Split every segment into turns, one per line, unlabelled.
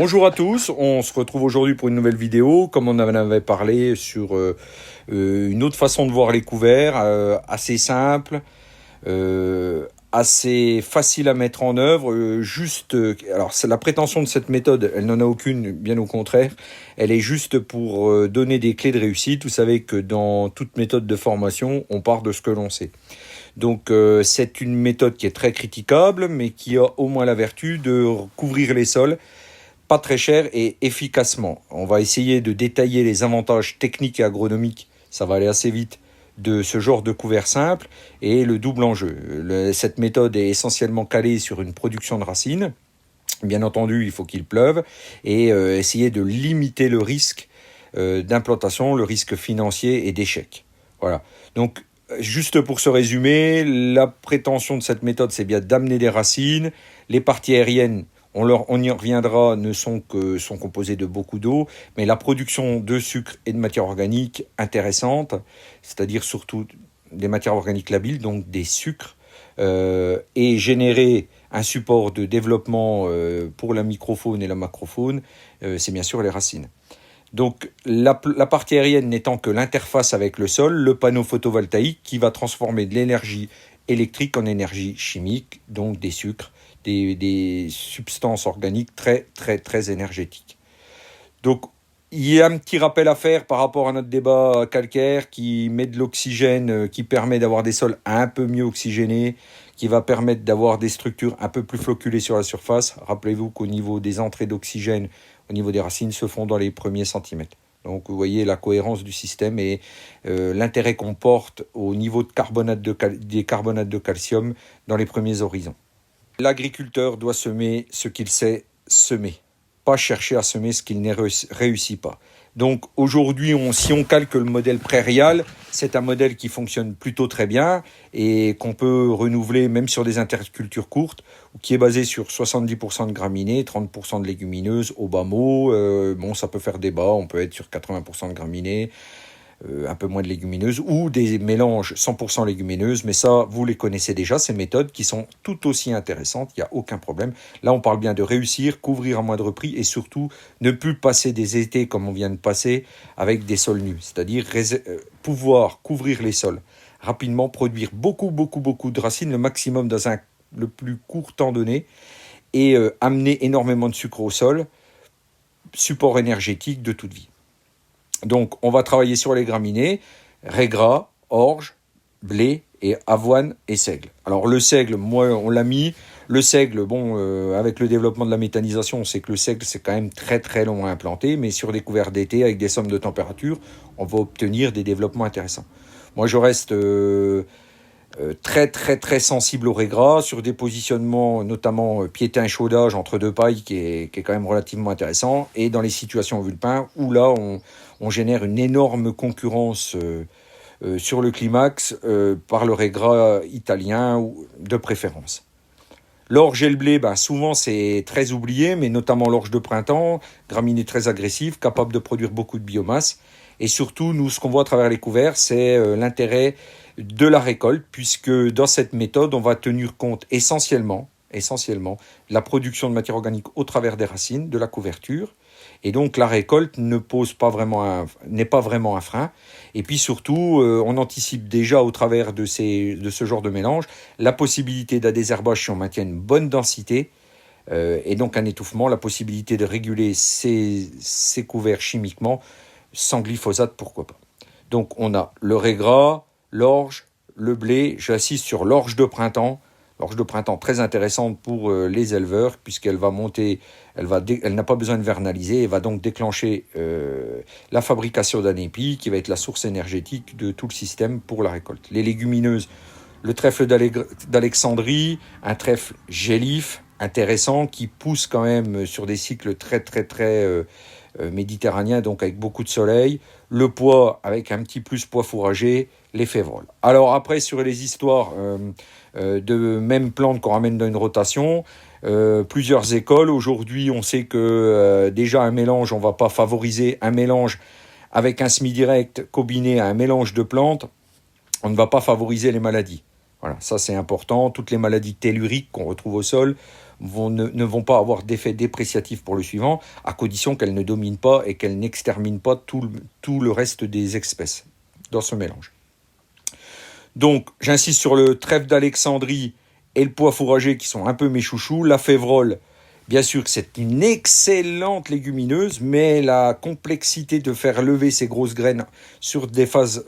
Bonjour à tous, on se retrouve aujourd'hui pour une nouvelle vidéo. Comme on en avait parlé sur une autre façon de voir les couverts, assez simple, assez facile à mettre en œuvre. Alors c'est la prétention de cette méthode, elle n'en a aucune, bien au contraire. Elle est juste pour donner des clés de réussite. Vous savez que dans toute méthode de formation, on part de ce que l'on sait. Donc c'est une méthode qui est très critiquable, mais qui a au moins la vertu de couvrir les sols pas très cher et efficacement. On va essayer de détailler les avantages techniques et agronomiques, ça va aller assez vite, de ce genre de couvert simple et le double enjeu. Cette méthode est essentiellement calée sur une production de racines. Bien entendu, il faut qu'il pleuve et essayer de limiter le risque d'implantation, le risque financier et d'échec. Voilà. Donc, juste pour se résumer, la prétention de cette méthode, c'est bien d'amener des racines. Les parties aériennes, on y reviendra, sont composées de beaucoup d'eau, mais la production de sucre et de matières organiques intéressantes, c'est-à-dire surtout des matières organiques labiles, donc des sucres, et générer un support de développement pour la microfaune et la macrofaune, c'est bien sûr les racines. Donc la partie aérienne n'étant que l'interface avec le sol, le panneau photovoltaïque qui va transformer de l'énergie électrique en énergie chimique, donc des sucres, des substances organiques très très très énergétiques. Donc il y a un petit rappel à faire par rapport à notre débat calcaire qui met de l'oxygène, qui permet d'avoir des sols un peu mieux oxygénés, qui va permettre d'avoir des structures un peu plus floculées sur la surface. Rappelez-vous qu'au niveau des entrées d'oxygène, au niveau des racines, se font dans les premiers centimètres. Donc vous voyez la cohérence du système et l'intérêt qu'on porte au niveau de des carbonates de calcium dans les premiers horizons. L'agriculteur doit semer ce qu'il sait semer, pas chercher à semer ce qu'il ne réussit pas. Donc aujourd'hui, si on calque le modèle prairial, c'est un modèle qui fonctionne plutôt très bien et qu'on peut renouveler même sur des intercultures courtes, qui est basé sur 70% de graminées, 30% de légumineuses au bas mot. Ça peut faire débat, on peut être sur 80% de graminées, un peu moins de légumineuses, ou des mélanges 100% légumineuses, mais ça, vous les connaissez déjà, ces méthodes qui sont tout aussi intéressantes, il n'y a aucun problème. Là, on parle bien de réussir, couvrir à moindre prix, et surtout, ne plus passer des étés comme on vient de passer, avec des sols nus, c'est-à-dire pouvoir couvrir les sols rapidement, produire beaucoup de racines, le maximum dans le plus court temps donné, et amener énormément de sucre au sol, support énergétique de toute vie. Donc, on va travailler sur les graminées, raies gras, orge, blé et avoine et seigle. Alors, le seigle, moi, on l'a mis. Le seigle, avec le développement de la méthanisation, on sait que le seigle, c'est quand même très très long à implanter, mais sur des couverts d'été, avec des sommes de température, on va obtenir des développements intéressants. Moi, je reste très très très sensible au raies gras, sur des positionnements notamment piétin-chaudage entre deux pailles qui est quand même relativement intéressant, et dans les situations vulpin où là on génère une énorme concurrence sur le climax par le raies gras italien de préférence. L'orge et le blé, souvent c'est très oublié, mais notamment l'orge de printemps, graminée très agressive, capable de produire beaucoup de biomasse. Et surtout, nous, ce qu'on voit à travers les couverts, c'est l'intérêt de la récolte, puisque dans cette méthode, on va tenir compte essentiellement de la production de matière organique au travers des racines, de la couverture. Et donc la récolte n'est pas vraiment un frein. Et puis surtout, on anticipe déjà au travers de ce genre de mélange la possibilité d'un désherbage si on maintient une bonne densité, et donc un étouffement, la possibilité de réguler ces couverts chimiquement sans glyphosate, pourquoi pas. Donc on a le raies gras, l'orge, le blé. J'insiste sur l'orge de printemps. L'orge de printemps très intéressante pour les éleveurs, puisqu'elle va monter, elle n'a pas besoin de vernaliser, elle va donc déclencher la fabrication d'un épi qui va être la source énergétique de tout le système pour la récolte. Les légumineuses, le trèfle d'Alexandrie, un trèfle gélif intéressant qui pousse quand même sur des cycles très très très méditerranéens, donc avec beaucoup de soleil. Le pois avec un petit plus pois fourragé, les févroles. Alors après, sur les histoires de mêmes plantes qu'on ramène dans une rotation, plusieurs écoles. Aujourd'hui, on sait que déjà un mélange, on ne va pas favoriser un mélange avec un semi-direct combiné à un mélange de plantes. On ne va pas favoriser les maladies. Voilà, ça c'est important. Toutes les maladies telluriques qu'on retrouve au sol ne vont pas avoir d'effet dépréciatif pour le suivant, à condition qu'elles ne dominent pas et qu'elles n'exterminent pas tout le reste des espèces dans ce mélange. Donc, j'insiste sur le trèfle d'Alexandrie et le pois fourragé qui sont un peu mes chouchous. La févrole, bien sûr que c'est une excellente légumineuse, mais la complexité de faire lever ces grosses graines sur des phases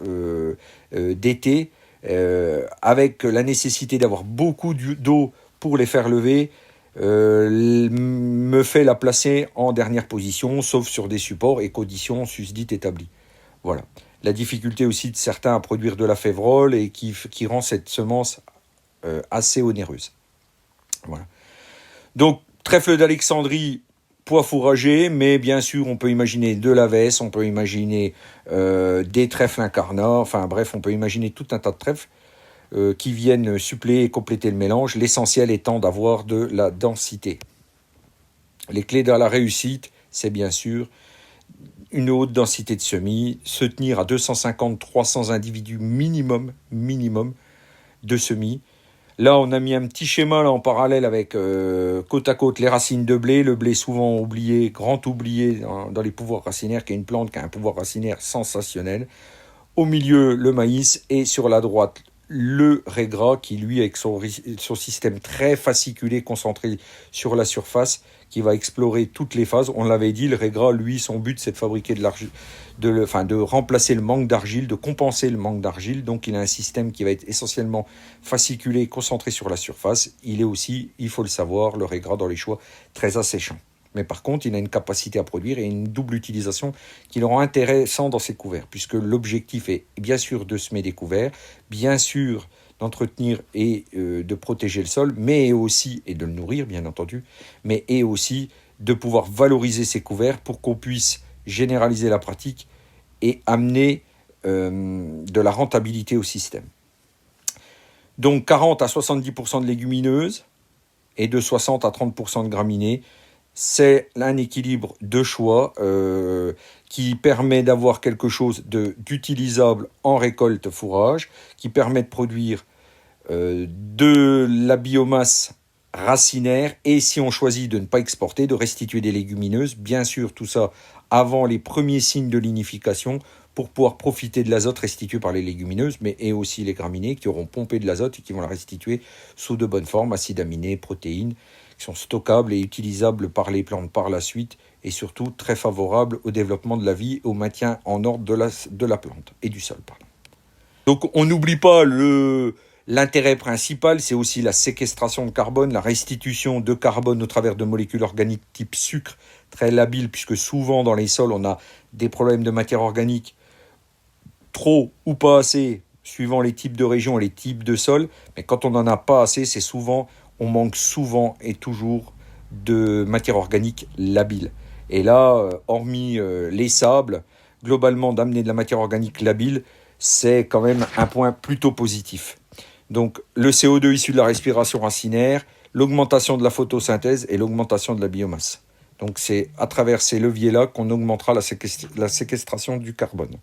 d'été, avec la nécessité d'avoir beaucoup d'eau pour les faire lever, me fait la placer en dernière position, sauf sur des supports et conditions susdites établies. Voilà. La difficulté aussi de certains à produire de la févrole et qui rend cette semence assez onéreuse. Voilà. Donc, trèfle d'Alexandrie, pois fourragé, mais bien sûr, on peut imaginer de la vesse, on peut imaginer des trèfles incarnats, enfin bref, on peut imaginer tout un tas de trèfles qui viennent suppléer et compléter le mélange, l'essentiel étant d'avoir de la densité. Les clés de la réussite, c'est bien sûr une haute densité de semis, se tenir à 250-300 individus minimum de semis. Là, on a mis un petit schéma là, en parallèle avec côte à côte les racines de blé. Le blé souvent oublié, grand oublié dans les pouvoirs racinaires, qui est une plante qui a un pouvoir racinaire sensationnel. Au milieu, le maïs et sur la droite, le raisin gras qui, lui, avec son système très fasciculé, concentré sur la surface, qui va explorer toutes les phases. On l'avait dit, le raisin gras, lui, son but, c'est de fabriquer de l'argile, de remplacer le manque d'argile, de compenser le manque d'argile. Donc, il a un système qui va être essentiellement fasciculé, concentré sur la surface. Il est aussi, il faut le savoir, le raisin gras dans les choix très asséchant. Mais par contre, il a une capacité à produire et une double utilisation qui le rend intéressant dans ses couverts, puisque l'objectif est bien sûr de semer des couverts, bien sûr d'entretenir et de protéger le sol, mais aussi, et de le nourrir bien entendu, mais et aussi de pouvoir valoriser ces couverts pour qu'on puisse généraliser la pratique et amener de la rentabilité au système. Donc 40 à 70% de légumineuses et de 60 à 30% de graminées. C'est un équilibre de choix qui permet d'avoir quelque chose d'utilisable en récolte fourrage, qui permet de produire de la biomasse racinaire et si on choisit de ne pas exporter, de restituer des légumineuses. Bien sûr, tout ça avant les premiers signes de linification pour pouvoir profiter de l'azote restitué par les légumineuses, mais et aussi les graminées qui auront pompé de l'azote et qui vont la restituer sous de bonnes formes, acides aminés, protéines, qui sont stockables et utilisables par les plantes par la suite et surtout très favorables au développement de la vie et au maintien en ordre de la plante et du sol. Pardon. Donc on n'oublie pas l'intérêt principal, c'est aussi la séquestration de carbone, la restitution de carbone au travers de molécules organiques type sucre, très labiles, puisque souvent dans les sols on a des problèmes de matière organique, trop ou pas assez, suivant les types de régions et les types de sols, mais quand on n'en a pas assez, c'est souvent... on manque souvent et toujours de matière organique labile. Et là, hormis les sables, globalement, d'amener de la matière organique labile, c'est quand même un point plutôt positif. Donc, le CO2 issu de la respiration racinaire, l'augmentation de la photosynthèse et l'augmentation de la biomasse. Donc, c'est à travers ces leviers-là qu'on augmentera la séquestration du carbone.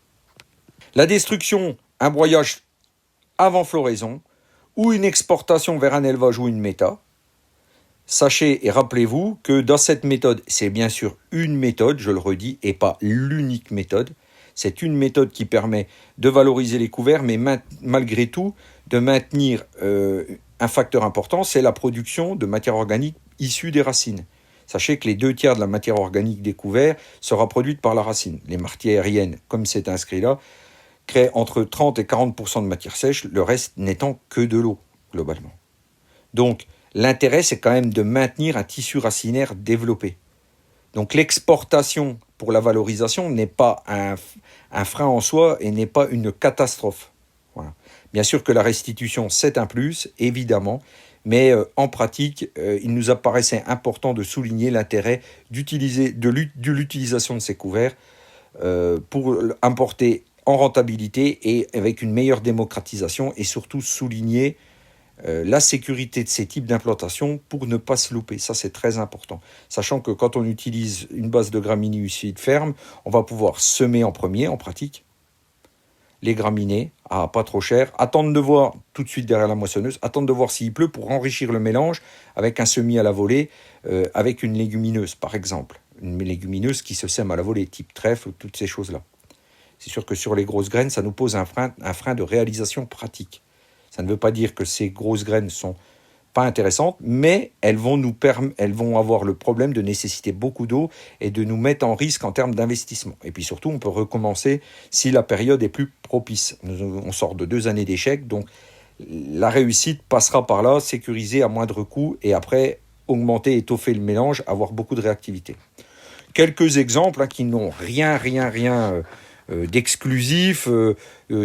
La destruction, un broyage avant floraison, ou une exportation vers un élevage ou une méta. Sachez et rappelez-vous que dans cette méthode, c'est bien sûr une méthode, je le redis, et pas l'unique méthode. C'est une méthode qui permet de valoriser les couverts, mais malgré tout, de maintenir un facteur important, c'est la production de matière organique issue des racines. Sachez que les 2/3 de la matière organique des couverts sera produite par la racine. Les matières aériennes, comme c'est inscrit là, créent entre 30 et 40% de matière sèche, le reste n'étant que de l'eau, globalement. Donc, l'intérêt, c'est quand même de maintenir un tissu racinaire développé. Donc, l'exportation pour la valorisation n'est pas un frein en soi et n'est pas une catastrophe. Voilà. Bien sûr que la restitution, c'est un plus, évidemment, mais en pratique, il nous apparaissait important de souligner l'intérêt de l'utilisation de ces couverts pour importer en rentabilité et avec une meilleure démocratisation et surtout souligner la sécurité de ces types d'implantation pour ne pas se louper. Ça, c'est très important. Sachant que quand on utilise une base de graminées ferme, on va pouvoir semer en premier, en pratique, les graminées à pas trop cher. Attendre de voir, tout de suite derrière la moissonneuse, attendre de voir s'il pleut pour enrichir le mélange avec un semis à la volée, avec une légumineuse par exemple. Une légumineuse qui se sème à la volée, type trèfle, toutes ces choses-là. C'est sûr que sur les grosses graines, ça nous pose un frein de réalisation pratique. Ça ne veut pas dire que ces grosses graines sont pas intéressantes, mais elles vont avoir le problème de nécessiter beaucoup d'eau et de nous mettre en risque en termes d'investissement. Et puis surtout, on peut recommencer si la période est plus propice. On sort de 2 années d'échecs, donc la réussite passera par là, sécuriser à moindre coût et après augmenter, étoffer le mélange, avoir beaucoup de réactivité. Quelques exemples qui n'ont rien d'exclusif,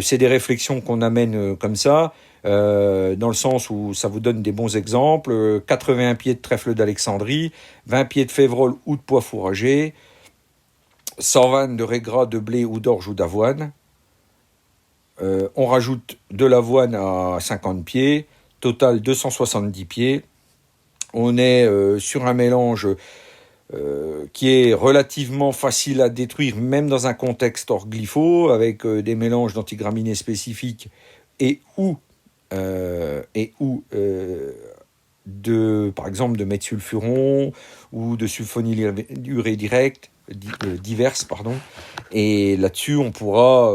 c'est des réflexions qu'on amène comme ça, dans le sens où ça vous donne des bons exemples. 81 pieds de trèfle d'Alexandrie, 20 pieds de févrole ou de pois fourragé, 120 de régras de blé ou d'orge ou d'avoine. On rajoute de l'avoine à 50 pieds, total 270 pieds. On est sur un mélange qui est relativement facile à détruire, même dans un contexte hors glypho, avec des mélanges d'antigraminées spécifiques et ou par exemple de méthylsulfuron ou de sulfonylurée directe, diverses, pardon. Et là-dessus, on pourra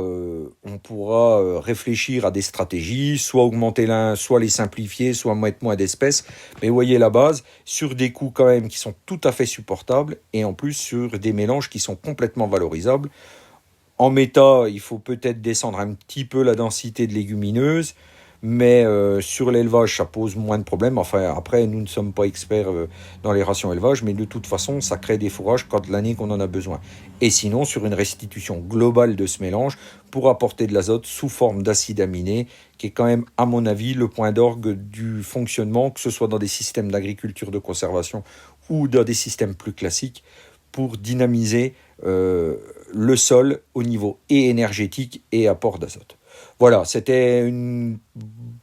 réfléchir à des stratégies, soit augmenter l'un, soit les simplifier, soit mettre moins d'espèces. Mais voyez la base, sur des coûts quand même qui sont tout à fait supportables, et en plus sur des mélanges qui sont complètement valorisables. En méta, il faut peut-être descendre un petit peu la densité de légumineuses, mais sur l'élevage, ça pose moins de problèmes. Enfin, après, nous ne sommes pas experts dans les rations élevage, mais de toute façon, ça crée des fourrages quand l'année qu'on en a besoin. Et sinon, sur une restitution globale de ce mélange, pour apporter de l'azote sous forme d'acide aminé, qui est quand même, à mon avis, le point d'orgue du fonctionnement, que ce soit dans des systèmes d'agriculture de conservation ou dans des systèmes plus classiques, pour dynamiser le sol au niveau et énergétique et apport d'azote. Voilà, c'était une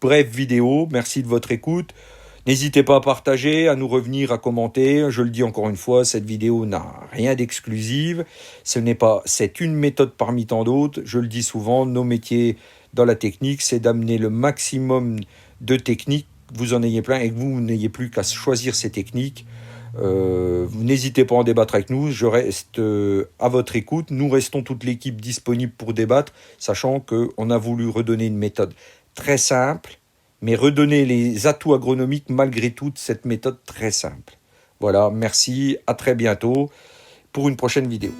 brève vidéo. Merci de votre écoute. N'hésitez pas à partager, à nous revenir, à commenter. Je le dis encore une fois, cette vidéo n'a rien d'exclusive. C'est une méthode parmi tant d'autres. Je le dis souvent, nos métiers dans la technique, c'est d'amener le maximum de techniques. Vous en ayez plein et que vous n'ayez plus qu'à choisir ces techniques. N'hésitez pas à en débattre avec nous, je reste à votre écoute. Nous restons toute l'équipe disponible pour débattre, sachant qu'on a voulu redonner une méthode très simple, mais redonner les atouts agronomiques malgré tout de cette méthode très simple. Voilà, merci, à très bientôt pour une prochaine vidéo.